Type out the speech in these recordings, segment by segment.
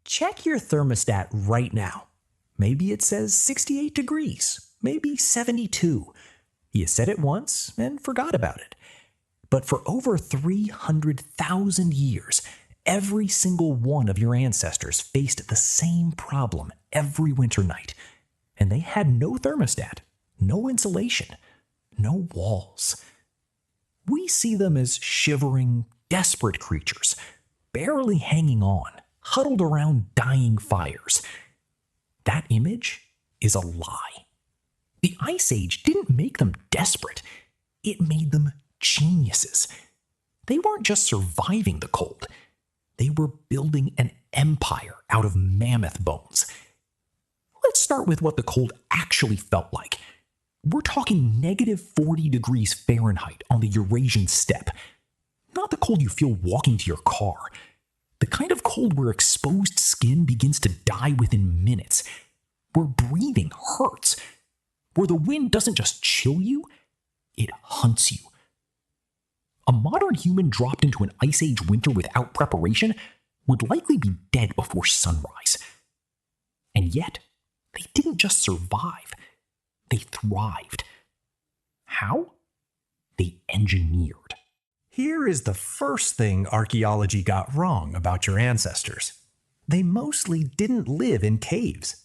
Check your thermostat right now. Maybe it says 68 degrees, maybe 72. You said it once and forgot about it. But for over 300,000 years, every single one of your ancestors faced the same problem every winter night. And they had no thermostat, no insulation, no walls. We see them as shivering, desperate creatures, barely hanging on, huddled around dying fires. That image is a lie. The Ice Age didn't make them desperate. It made them geniuses. They weren't just surviving the cold. They were building an empire out of mammoth bones. Let's start with what the cold actually felt like. We're talking negative 40 degrees Fahrenheit on the Eurasian steppe. Not the cold you feel walking to your car. The kind of cold where exposed skin begins to die within minutes. Where breathing hurts. Where the wind doesn't just chill you, it hunts you. A modern human dropped into an Ice Age winter without preparation would likely be dead before sunrise. And yet, they didn't just survive. They thrived. How? They engineered. Here is the first thing archaeology got wrong about your ancestors. They mostly didn't live in caves.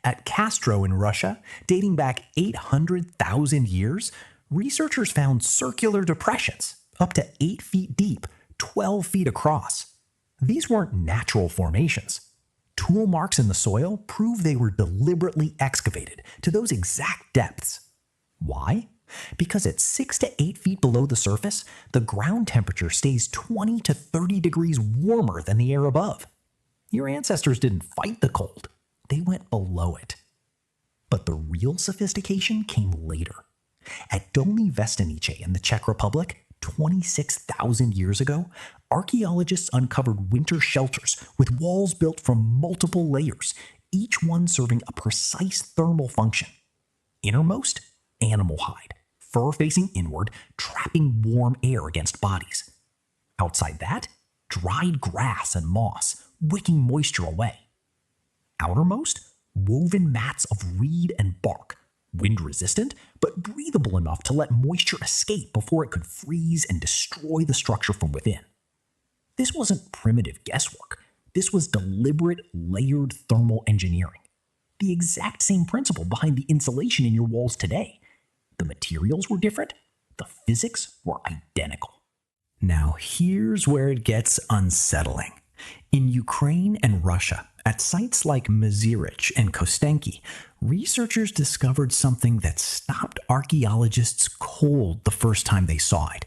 At Castro in Russia, dating back 800,000 years, researchers found circular depressions, up to 8 feet deep, 12 feet across. These weren't natural formations. Tool marks in the soil prove they were deliberately excavated to those exact depths. Why? Because at 6 to 8 feet below the surface, the ground temperature stays 20 to 30 degrees warmer than the air above. Your ancestors didn't fight the cold. They went below it. But the real sophistication came later. At Dolní Věstonice in the Czech Republic, 26,000 years ago, archaeologists uncovered winter shelters with walls built from multiple layers, each one serving a precise thermal function. Innermost, animal hide, fur facing inward, trapping warm air against bodies. Outside that, dried grass and moss, wicking moisture away. Outermost, woven mats of reed and bark, wind-resistant, but breathable enough to let moisture escape before it could freeze and destroy the structure from within. This wasn't primitive guesswork. This was deliberate, layered thermal engineering. The exact same principle behind the insulation in your walls today. The materials were different. The physics were identical. Now here's where it gets unsettling. In Ukraine and Russia, at sites like Mazirich and Kostenki, researchers discovered something that stopped archaeologists cold the first time they saw it.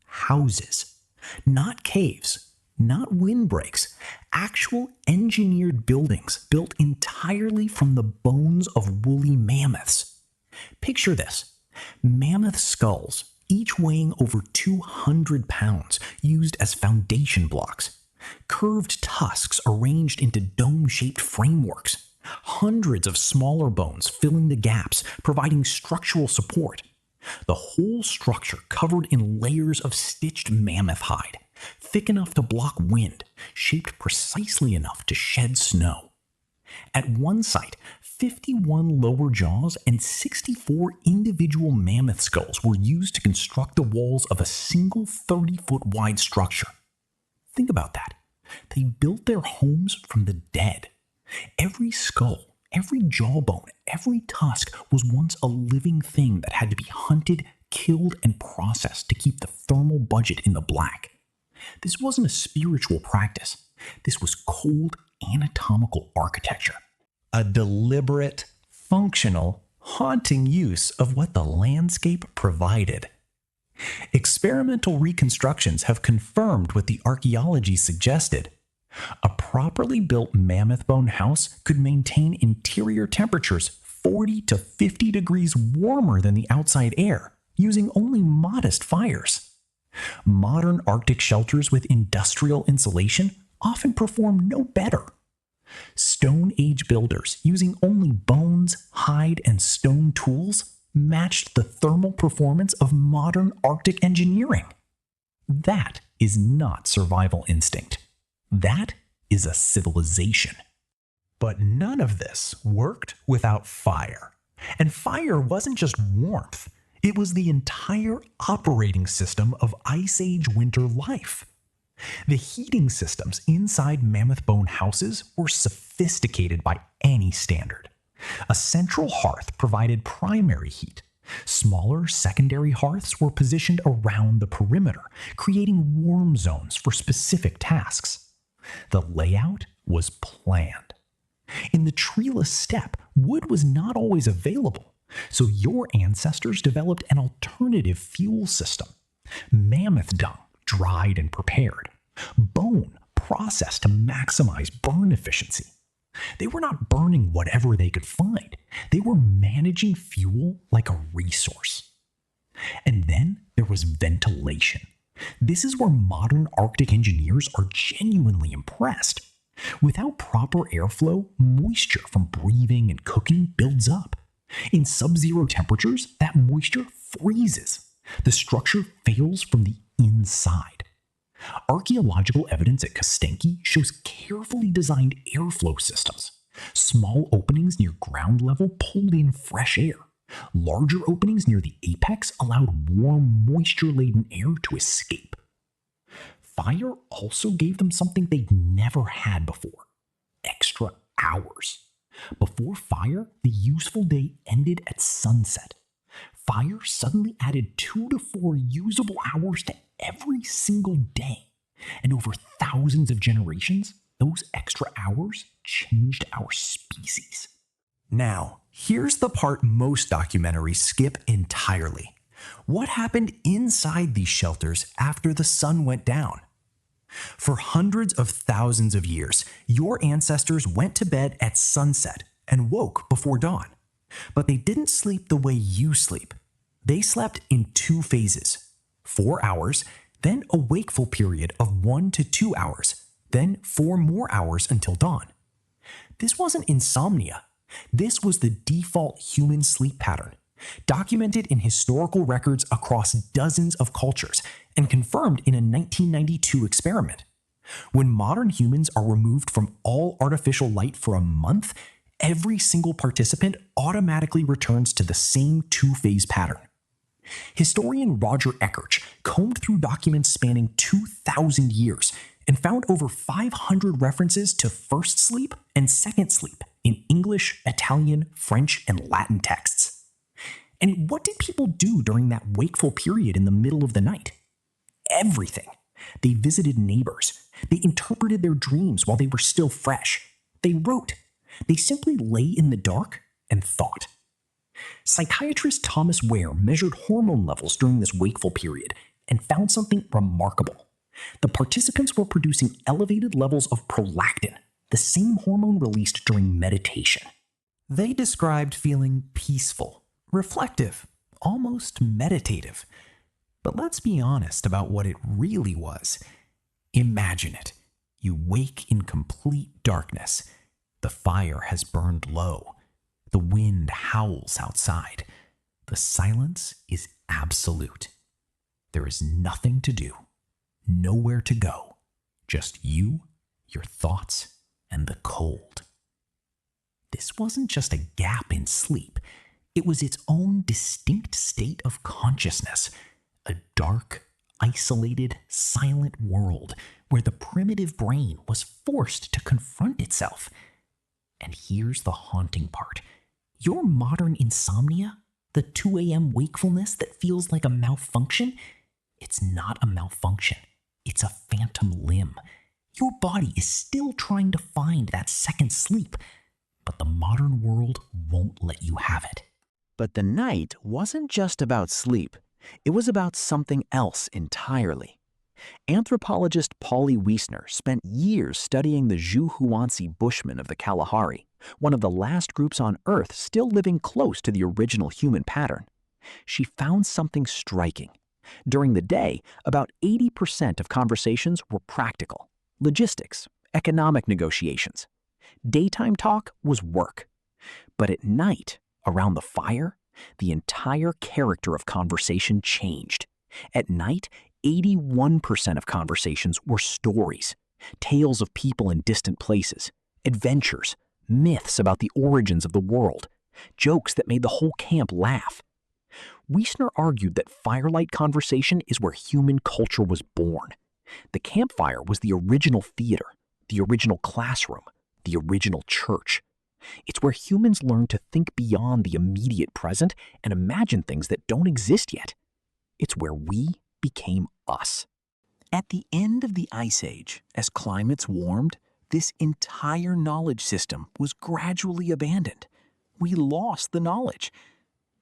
Houses. Not caves, not windbreaks, actual engineered buildings built entirely from the bones of woolly mammoths. Picture this. Mammoth skulls, each weighing over 200 pounds, used as foundation blocks. Curved tusks arranged into dome-shaped frameworks. Hundreds of smaller bones filling the gaps, providing structural support. The whole structure covered in layers of stitched mammoth hide, thick enough to block wind, shaped precisely enough to shed snow. At one site, 51 lower jaws and 64 individual mammoth skulls were used to construct the walls of a single 30-foot wide structure. Think about that. They built their homes from the dead. Every skull, every jawbone, every tusk was once a living thing that had to be hunted, killed, and processed to keep the thermal budget in the black. This wasn't a spiritual practice. This was cold, anatomical architecture. A deliberate, functional, haunting use of what the landscape provided. Experimental reconstructions have confirmed what the archaeology suggested. A properly built mammoth bone house could maintain interior temperatures 40 to 50 degrees warmer than the outside air, using only modest fires. Modern Arctic shelters with industrial insulation often perform no better. Stone Age builders using only bones, hide, and stone tools matched the thermal performance of modern Arctic engineering. That is not survival instinct. That is a civilization. But none of this worked without fire. And fire wasn't just warmth, it was the entire operating system of Ice Age winter life. The heating systems inside mammoth bone houses were sophisticated by any standard. A central hearth provided primary heat. Smaller secondary hearths were positioned around the perimeter, creating warm zones for specific tasks. The layout was planned. In the treeless steppe, wood was not always available, so your ancestors developed an alternative fuel system. Mammoth dung, dried and prepared. Bone, processed to maximize burn efficiency. They were not burning whatever they could find. They were managing fuel like a resource. And then there was ventilation. This is where modern Arctic engineers are genuinely impressed. Without proper airflow, moisture from breathing and cooking builds up. In sub-zero temperatures, that moisture freezes. The structure fails from the inside. Archaeological evidence at Kostenki shows carefully designed airflow systems. Small openings near ground level pulled in fresh air. Larger openings near the apex allowed warm, moisture-laden air to escape. Fire also gave them something they'd never had before: extra hours. Before fire, the useful day ended at sunset. Fire suddenly added 2 to 4 usable hours to every single day. And over thousands of generations, those extra hours changed our species. Now, here's the part most documentaries skip entirely. What happened inside these shelters after the sun went down? For hundreds of thousands of years, your ancestors went to bed at sunset and woke before dawn. But they didn't sleep the way you sleep. They slept in 2 phases: 4 hours, then a wakeful period of 1 to 2 hours, then 4 more hours until dawn. This wasn't insomnia. This was the default human sleep pattern, documented in historical records across dozens of cultures and confirmed in a 1992 experiment. When modern humans are removed from all artificial light for a month, every single participant automatically returns to the same 2-phase pattern. Historian Roger Eckerch combed through documents spanning 2,000 years and found over 500 references to first sleep and second sleep in English, Italian, French, and Latin texts. And what did people do during that wakeful period in the middle of the night? Everything. They visited neighbors. They interpreted their dreams while they were still fresh. They wrote. They simply lay in the dark and thought. Psychiatrist Thomas Ware measured hormone levels during this wakeful period and found something remarkable. The participants were producing elevated levels of prolactin, the same hormone released during meditation. They described feeling peaceful, reflective, almost meditative. But let's be honest about what it really was. Imagine it. You wake in complete darkness. The fire has burned low. The wind howls outside. The silence is absolute. There is nothing to do, nowhere to go, just you, your thoughts, and the cold. This wasn't just a gap in sleep. It was its own distinct state of consciousness, a dark, isolated, silent world where the primitive brain was forced to confront itself. And here's the haunting part. Your modern insomnia, the 2 a.m. wakefulness that feels like a malfunction, it's not a malfunction. It's a phantom limb. Your body is still trying to find that second sleep, but the modern world won't let you have it. But the night wasn't just about sleep. It was about something else entirely. Anthropologist Polly Wiesner spent years studying the Juhuansi Bushmen of the Kalahari, one of the last groups on Earth still living close to the original human pattern. She found something striking. During the day, about 80% of conversations were practical, logistics, economic negotiations. Daytime talk was work. But at night, around the fire, the entire character of conversation changed. At night, 81% of conversations were stories. Tales of people in distant places, adventures, myths about the origins of the world, jokes that made the whole camp laugh. Wiesner argued that firelight conversation is where human culture was born. The campfire was the original theater, the original classroom, the original church. It's where humans learn to think beyond the immediate present and imagine things that don't exist yet. It's where we became us. At the end of the Ice Age, as climates warmed, this entire knowledge system was gradually abandoned. We lost the knowledge.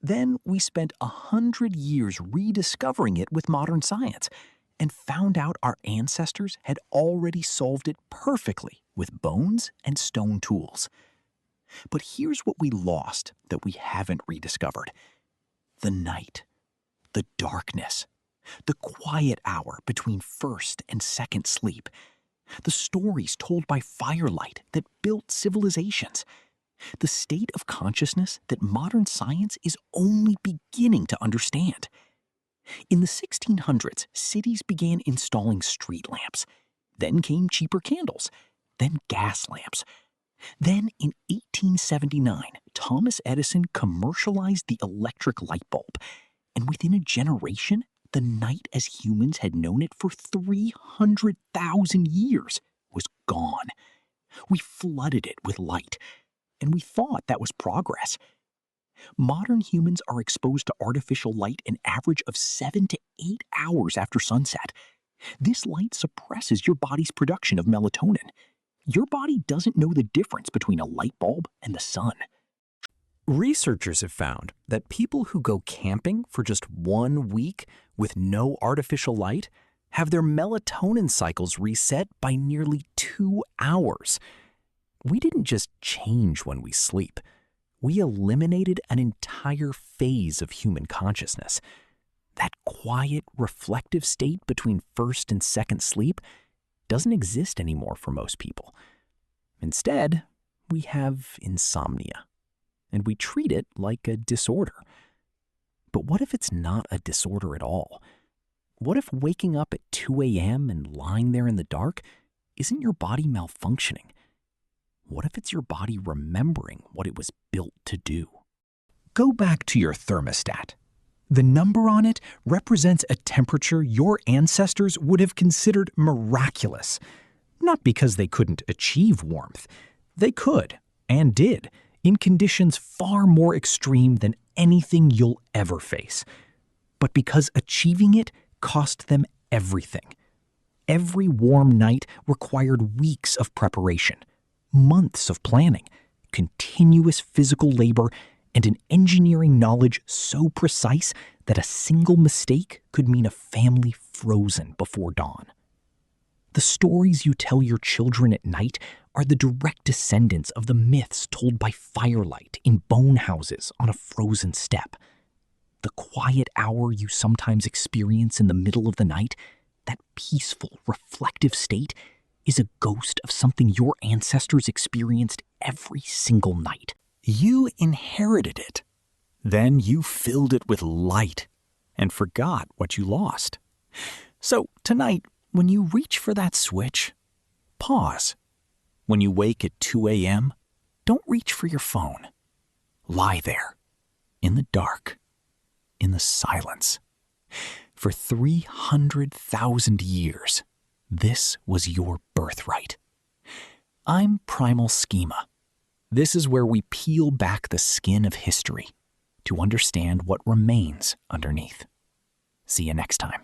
Then we spent 100 years rediscovering it with modern science and found out our ancestors had already solved it perfectly with bones and stone tools. But here's what we lost that we haven't rediscovered: the night, the darkness, the quiet hour between first and second sleep, the stories told by firelight that built civilizations, the state of consciousness that modern science is only beginning to understand. In the 1600s, cities began installing street lamps. Then came cheaper candles, then gas lamps. Then, in 1879, Thomas Edison commercialized the electric light bulb, and within a generation, the night as humans had known it for 300,000 years was gone. We flooded it with light, and we thought that was progress. Modern humans are exposed to artificial light an average of 7 to 8 hours after sunset. This light suppresses your body's production of melatonin. Your body doesn't know the difference between a light bulb and the sun. Researchers have found that people who go camping for just 1 week with no artificial light have their melatonin cycles reset by nearly 2 hours. We didn't just change when we sleep. We eliminated an entire phase of human consciousness. That quiet, reflective state between first and second sleep doesn't exist anymore for most people. Instead, we have insomnia, and we treat it like a disorder. But what if it's not a disorder at all? What if waking up at 2 a.m. and lying there in the dark isn't your body malfunctioning? What if it's your body remembering what it was built to do? Go back to your thermostat. The number on it represents a temperature your ancestors would have considered miraculous. Not because they couldn't achieve warmth. They could, and did, in conditions far more extreme than anything you'll ever face. But because achieving it cost them everything. Every warm night required weeks of preparation, months of planning, continuous physical labor, and an engineering knowledge so precise that a single mistake could mean a family frozen before dawn. The stories you tell your children at night are the direct descendants of the myths told by firelight in bone houses on a frozen steppe. The quiet hour you sometimes experience in the middle of the night, that peaceful, reflective state, is a ghost of something your ancestors experienced every single night. You inherited it. Then you filled it with light and forgot what you lost. So tonight, when you reach for that switch, pause. When you wake at 2 a.m., don't reach for your phone. Lie there, in the dark, in the silence. For 300,000 years, this was your birthright. I'm Primal Schema. This is where we peel back the skin of history to understand what remains underneath. See you next time.